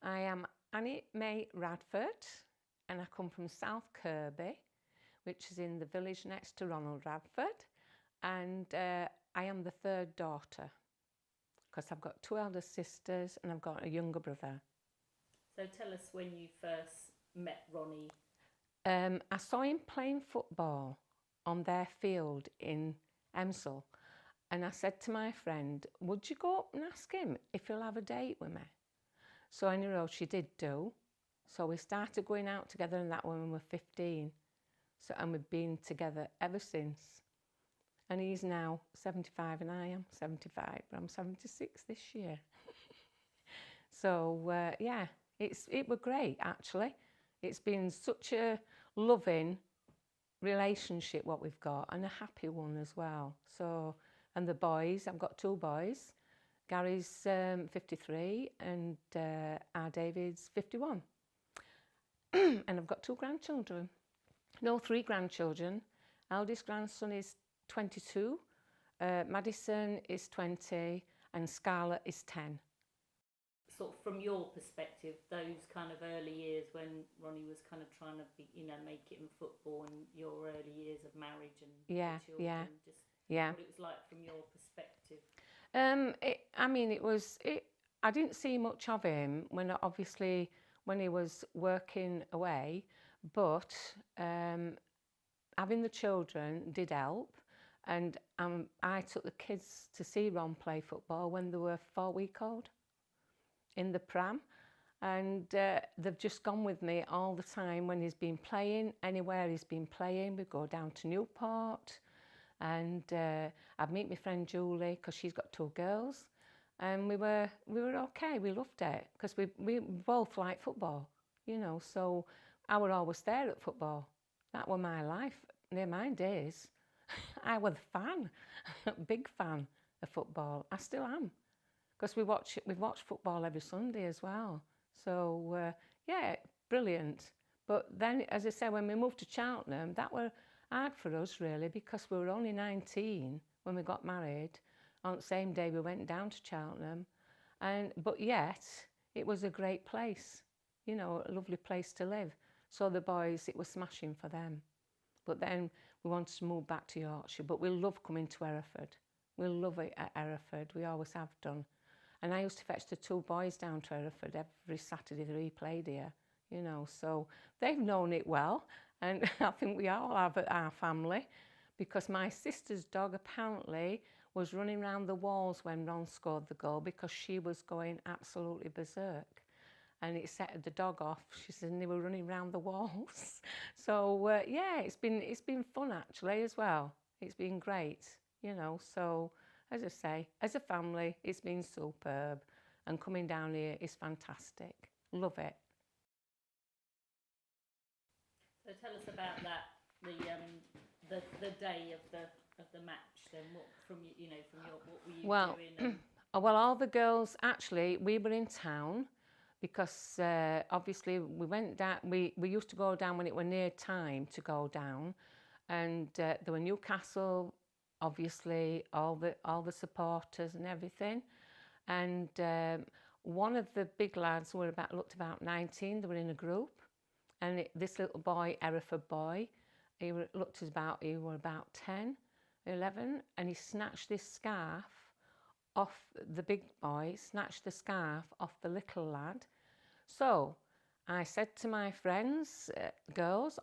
I am Annie May Radford and I come from South Kirby, which is in the village next to Ronald Radford, and I am the third daughter because I've got two elder sisters and I've got a younger brother. So tell us when you first met Ronnie. I saw him playing football on their field in Emsall, and I said to my friend, would you go up and ask him if he'll have a date with me? So anyway, she did do. So we started going out together, and that when we were 15. So, and we've been together ever since. And he's now 75 and I am 75, but I'm 76 this year. So yeah, it was great actually. It's been such a loving relationship what we've got, and a happy one as well. So, and the boys, I've got two boys. Gary's 53 and our David's 51. And I've got two grandchildren. No, three grandchildren. Eldest grandson is 22, Madison is 20, and Scarlett is 10. Sort of from your perspective, those kind of early years when Ronnie was kind of trying to be, make it in football, and your early years of marriage and children, what it was like from your perspective. I didn't see much of him when he was working away, but having the children did help. And I took the kids to see Ron play football when they were 4-week-old in the pram, and they've just gone with me all the time when he's been playing. Anywhere he's been playing, we go down to Newport, and I'd meet my friend Julie because she's got two girls, and we were okay. We loved it because we both like football, so I were always there at football. That were my life. Near my days, I was a fan, a big fan of football. I still am, because we've watched football every Sunday as well. So yeah, brilliant. But then, as I said, when we moved to Cheltenham, that were hard for us really, because we were only 19 when we got married. On the same day we went down to Cheltenham, but yet it was a great place, a lovely place to live. So the boys, it was smashing for them. But then we wanted to move back to Yorkshire, but we love coming to Hereford. We love it at Hereford, we always have done. And I used to fetch the two boys down to Hereford every Saturday that he played here, so they've known it well. And I think we all have at our family, because my sister's dog apparently was running around the walls when Ron scored the goal, because she was going absolutely berserk. And it set the dog off. She said, and they were running around the walls. So yeah, it's been fun actually as well. It's been great, so as I say, as a family, it's been superb, and coming down here is fantastic. Love it. So tell us about that, the day of the match. Then what what were you doing? Well, all the girls, actually, we were in town because obviously we went down. We used to go down when it were near time to go down, and there were Newcastle. Obviously, all the supporters and everything, and one of the big lads looked about 19. They were in a group, and this little boy, Hereford boy, he were about 10, 11, and he snatched this scarf off the big boy, snatched the scarf off the little lad. So I said to my friends,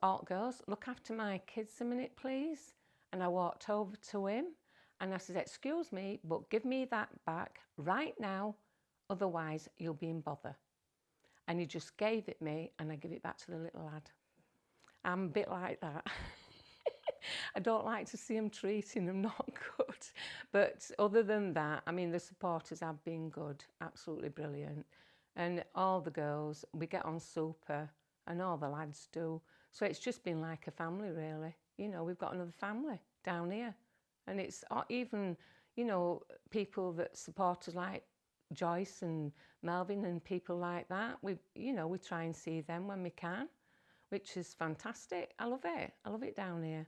all girls, look after my kids a minute, please. And I walked over to him and I said, excuse me, but give me that back right now, otherwise you'll be in bother. And he just gave it me, and I give it back to the little lad. I'm a bit like that. I don't like to see them treating them not good. But other than that, the supporters have been good, absolutely brilliant. And all the girls, we get on super, and all the lads do. So it's just been like a family, really. We've got another family down here. And it's even, people that support us like Joyce and Melvin and people like that. We try and see them when we can, which is fantastic. I love it. I love it down here,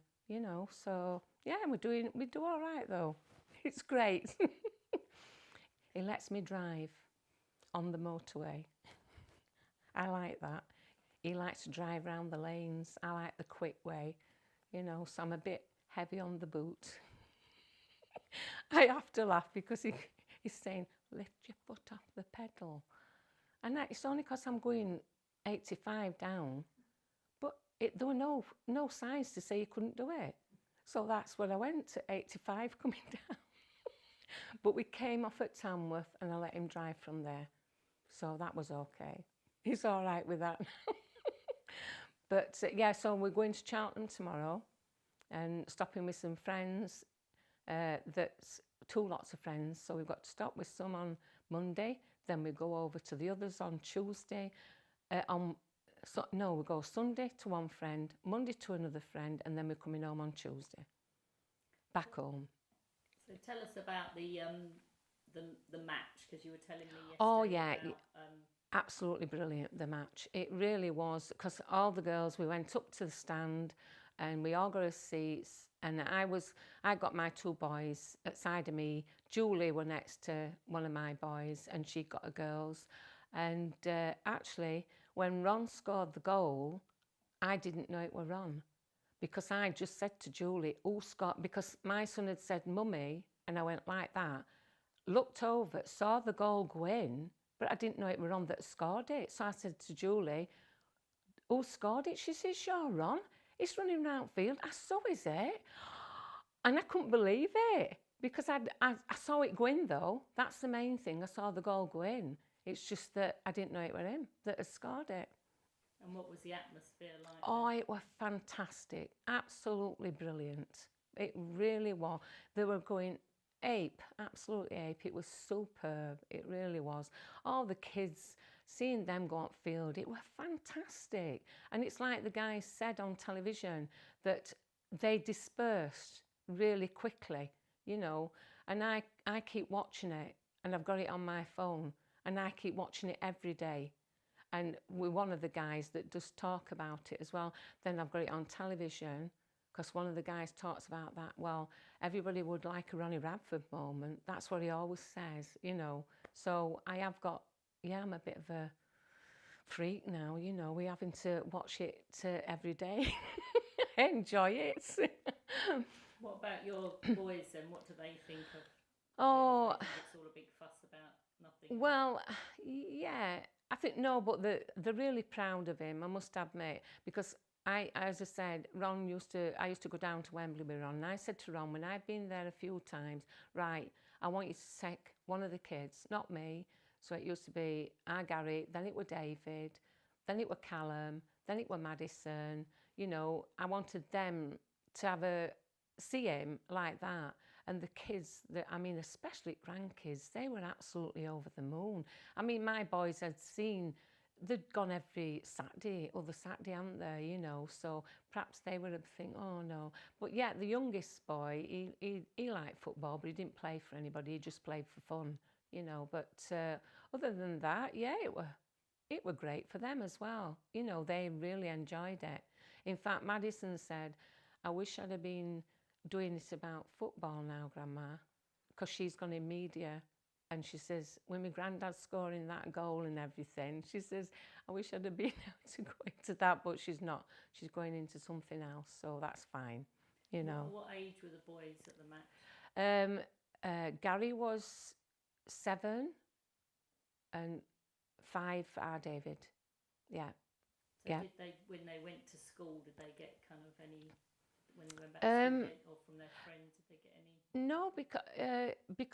So yeah, we do all right though. It's great. He lets me drive on the motorway. I like that. He likes to drive around the lanes. I like the quick way, you know, so I'm a bit heavy on the boot. I have to laugh because he's saying, lift your foot off the pedal. And it's only because I'm going 85 down, but there were no signs to say you couldn't do it. So that's when I went to 85 coming down. But we came off at Tamworth and I let him drive from there. So that was okay. He's all right with that now. But yeah, so we're going to Cheltenham tomorrow and stopping with some friends. That's two lots of friends. So we've got to stop with some on Monday. Then we go over to the others on Tuesday. We go Sunday to one friend, Monday to another friend, and then we're coming home on Tuesday. Back home. So tell us about the match, because you were telling me yesterday. Oh yeah, about, absolutely brilliant, the match. It really was, because all the girls, we went up to the stand and we all got our seats, and I got my two boys at side of me. Julie were next to one of my boys and she got a girls. And actually, when Ron scored the goal, I didn't know it were Ron, because I just said to Julie, "Oh, Scott," because my son had said, "Mummy," and I went like that, looked over, saw the goal go in, but I didn't know it were Ron that scored it. So I said to Julie, "Who scored it?" She says, "Sure, Ron. He's running around field." I saw, "Is it?" And I couldn't believe it, because I saw it go in though. That's the main thing. I saw the goal go in. It's just that I didn't know it were him that had scored it. And what was the atmosphere like? Oh, it was fantastic. Absolutely brilliant. It really was. They were going ape, absolutely ape. It was superb. It really was. All the kids, seeing them go on field, it was fantastic. And it's like the guys said on television, that they dispersed really quickly, you know. And I keep watching it, and I've got it on my phone, and I keep watching it every day. And we're one of the guys that does talk about it as well. Then I've got it on television, because one of the guys talks about that. Well, everybody would like a Ronnie Radford moment. That's what he always says, you know. So I have got, yeah, I'm a bit of a freak now, you know. We're having to watch it every day. Enjoy it. What about your boys then? What do they think of? Oh, I think it's all a big fuss about nothing. Well, yeah, I think no, but they're really proud of him, I must admit, because as I said, I used to go down to Wembley with Ron, and I said to Ron, when I've been there a few times, right, I want you to take one of the kids, not me. So it used to be Gary, then it were David, then it were Callum, then it were Madison. You know, I wanted them to see him like that. And the kids, especially grandkids, they were absolutely over the moon. I mean, my boys had seen, they'd gone every Saturday, other Saturday, hadn't they, you know, so perhaps they would have think, oh no. But yeah, the youngest boy, he liked football, but he didn't play for anybody, he just played for fun, you know. But other than that, yeah, it were great for them as well. You know, they really enjoyed it. In fact, Madison said, "I wish I'd have been doing this about football now, Grandma," because she's gone in media. And she says, when my granddad's scoring that goal and everything, she says, "I wish I'd have been able to go into that," but she's not. She's going into something else, so that's fine, you know. What age were the boys at the match? Gary was 7 and 5 for our David. Yeah. So yeah. Did they, when they went to school, did they get kind of any, when they went back to school, or from their friends, did they get any? No, because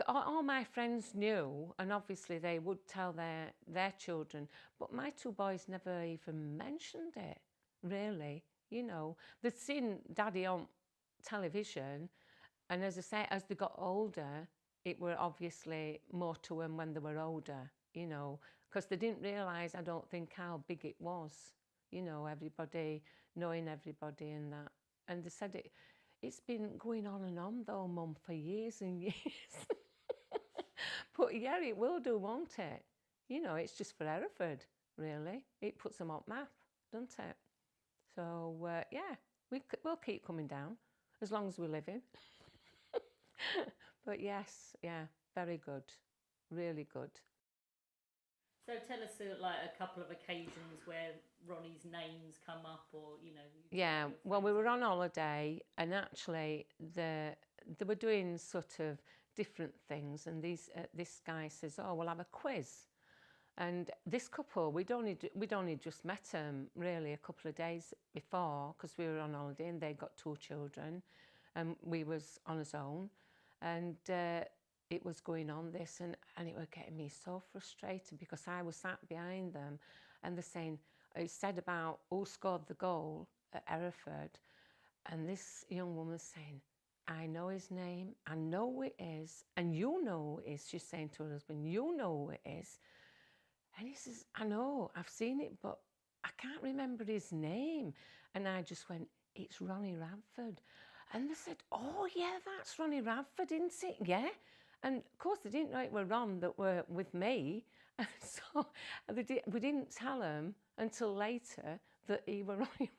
all my friends knew, and obviously they would tell their children, but my two boys never even mentioned it, really. You know, they'd seen Daddy on television, and as I say, as they got older, it were obviously more to them when they were older, you know, because they didn't realise, I don't think, how big it was, you know, everybody knowing everybody and that. And they said it's been going on and on though, Mum, for years and years. But yeah, it will do, won't it? You know, it's just for Hereford, really. It puts them on map, doesn't it? So yeah, we'll keep coming down as long as we live in. But yes, yeah, very good, really good. So tell us like a couple of occasions where Ronnie's name's come up, or Yeah, well, we were on holiday, and actually they were doing sort of different things, and this guy says, "Oh, we'll have a quiz." And this couple, we'd only just met them really a couple of days before, because we were on holiday and they got 2 children, and we was on his own, and it was going on this, and it was getting me so frustrated, because I was sat behind them, and they're saying, it said about who scored the goal at Hereford, and this young woman's saying, "I know his name, I know who it is, and you know who it is." She's saying to her husband, "You know who it is." And he says, "I know, I've seen it, but I can't remember his name." And I just went, "It's Ronnie Radford." And they said, "Oh yeah, that's Ronnie Radford, isn't it?" "Yeah." And of course they didn't know it were Ron that were with me. And so we didn't tell them until later that he were Ronnie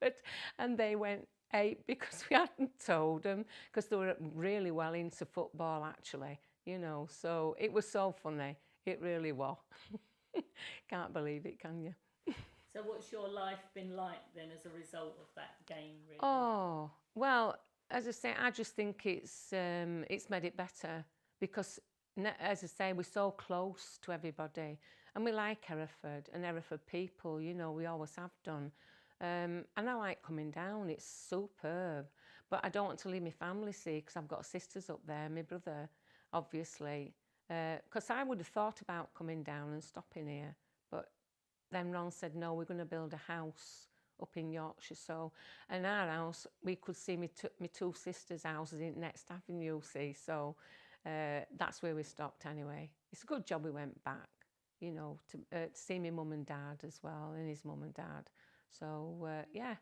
Radford. And they went ape because we hadn't told them, because they were really well into football actually, So it was so funny. It really was. Can't believe it, can you? So what's your life been like then as a result of that game, really? Oh, well, as I say, I just think it's made it better, because, as I say, we're so close to everybody, and we like Hereford and Hereford people, we always have done. And I like coming down, it's superb. But I don't want to leave my family, see, because I've got sisters up there, my brother, obviously. Because I would have thought about coming down and stopping here, but then Ron said, "No, we're going to build a house up in Yorkshire." So, and our house, we could see my 2 sisters' houses in next avenue, see. So that's where we stopped anyway. It's a good job we went back, to see my mum and dad as well, and his mum and dad. So yeah,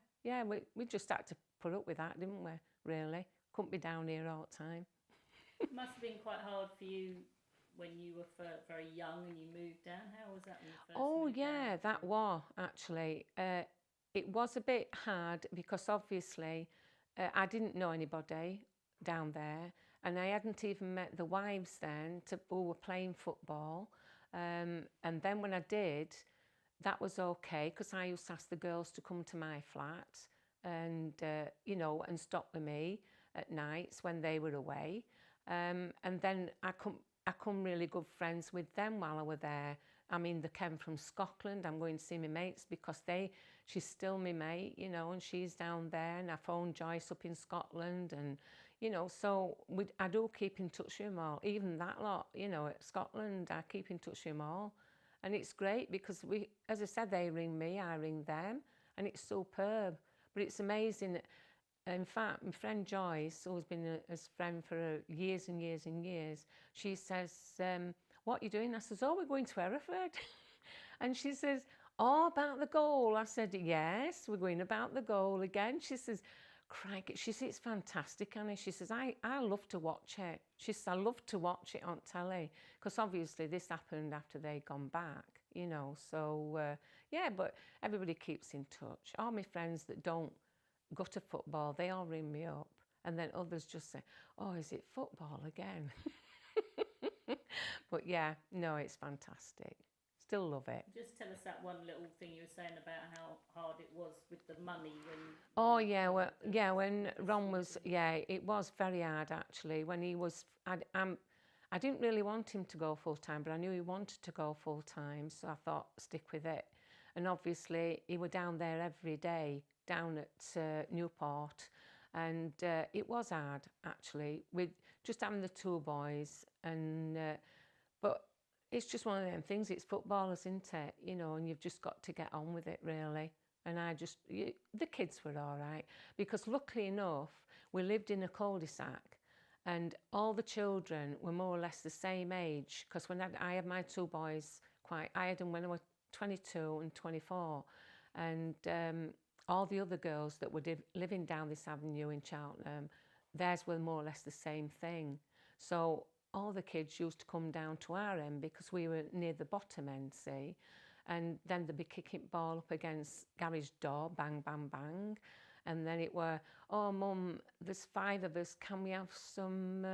we just had to put up with that, didn't we, really? Couldn't be down here all the time. It must have been quite hard for you when you were very young and you moved down. How was that when you first moved down? That was actually. It was a bit hard, because obviously I didn't know anybody down there, and I hadn't even met the wives then who were playing football. And then when I did, that was okay, because I used to ask the girls to come to my flat and and stop with me at nights when they were away. And then I come really good friends with them while I were there. I mean, they came from Scotland. I'm going to see my mates, because she's still my mate, and she's down there. And I phoned Joyce up in Scotland, and so I do keep in touch with them all. Even that lot, at Scotland, I keep in touch with them all, and it's great, because as I said, they ring me, I ring them, and it's superb. But it's amazing. In fact, my friend Joyce, who's been a friend for years and years and years, she says, "What are you doing?" I says, "Oh, we're going to Hereford." And she says, "Oh, about the goal." I said, "Yes, we're going about the goal again." She says, "Crikey," she says, "it's fantastic, Annie." She says, I love to watch it. She says, "I love to watch it on telly," because obviously this happened after they'd gone back, So, yeah, but everybody keeps in touch. All my friends that don't go to football, they all ring me up, and then others just say, "Oh, is it football again?" But yeah, no, it's fantastic. Still love it. Just tell us that one little thing you were saying about how hard it was with the money when... Oh yeah, well, yeah, when Ron was, yeah, it was very hard actually. When he was, I didn't really want him to go full time, but I knew he wanted to go full time, so I thought, stick with it. And obviously he were down there every day, down at Newport, and it was hard actually, with just having the 2 boys, and but it's just one of them things. It's football, isn't it? And you've just got to get on with it, really. And the kids were all right, because luckily enough, we lived in a cul-de-sac, and all the children were more or less the same age, because when I had my 2 boys, I had them when I was 22 and 24, and all the other girls that were living down this avenue in Cheltenham, theirs were more or less the same thing. So all the kids used to come down to our end, because we were near the bottom end, see, and then they'd be kicking ball up against garage door, bang, bang, bang, and then it were, "Oh, Mum, there's 5 of us, can we have some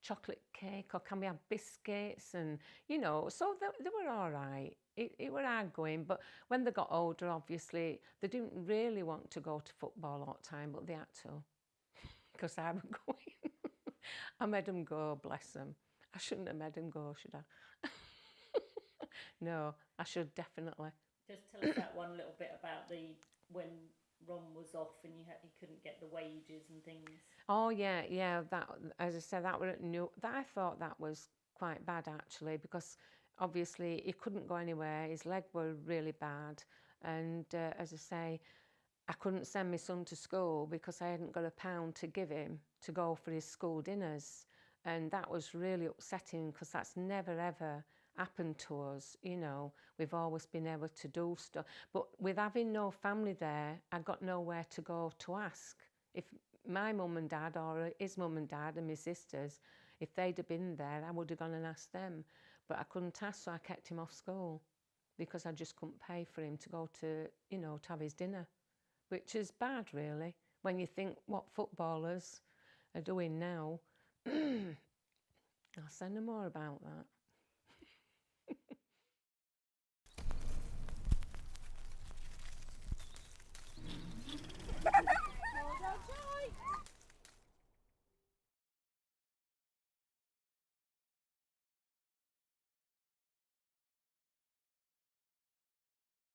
chocolate cake, or can we have biscuits? And, you know, so they were all right. It were hard going, but when they got older, obviously, they didn't really want to go to football all the time, but they had to, because I was going. I made them go, bless them. I shouldn't have made them go, should I? No, I should definitely. Just tell us that one little bit about when Ron was off and you couldn't get the wages and things. Oh yeah. That, as I said, that were new. That I thought that was quite bad actually, because obviously he couldn't go anywhere. His leg were really bad, and as I say, I couldn't send my son to school because I hadn't got £1 to give him to go for his school dinners, and that was really upsetting because that's never ever happened to us. You know, we've always been able to do stuff, but with having no family there, I got nowhere to go to ask. If my mum and dad, or his mum and dad and my sisters, if they'd have been there, I would have gone and asked them, but I couldn't ask, so I kept him off school because I just couldn't pay for him to go to, you know, to have his dinner, which is bad really when you think what footballers are doing now. I'll say no more about that.